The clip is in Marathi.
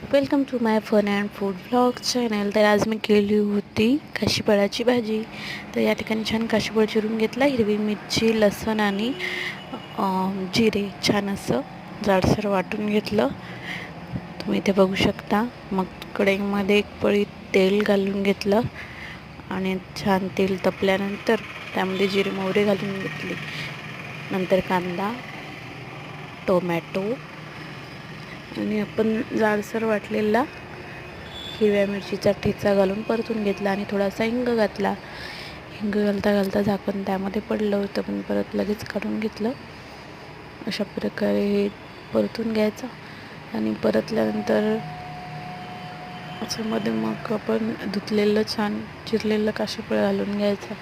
Welcome to my fun and food vlog channel. तर आज मी केली होती काशीफळाची भाजी. तर या ठिकाणी छान काशीफळ चिरून घेतला, हिरवी मिरची, लसूण आणि जिरे छान असं जाडसर वाटून घेतलं. तुम्ही इथे बघू शकता. मग कढईमध्ये एक पळी तेल घालून घेतलं आणि छान तेल तपल्यानंतर त्यामध्ये जिरे मोहरी घालून घेतली. नंतर कांदा, टोमॅटो आणि आपण जाडसर वाटलेला हिरव्या मिरचीचा ठेचा घालून परतून घेतला आणि थोडासा हिंग घातला. हिंग घालता घालता झाकण त्यामध्ये पडलं होतं, पण परत लगेच काढून घेतलं. अशा प्रकारे हे परतून घ्यायचं आणि परतल्यानंतर असं मध्ये मग आपण धुतलेलं छान चिरलेलं काशीफळ घालून घ्यायचं.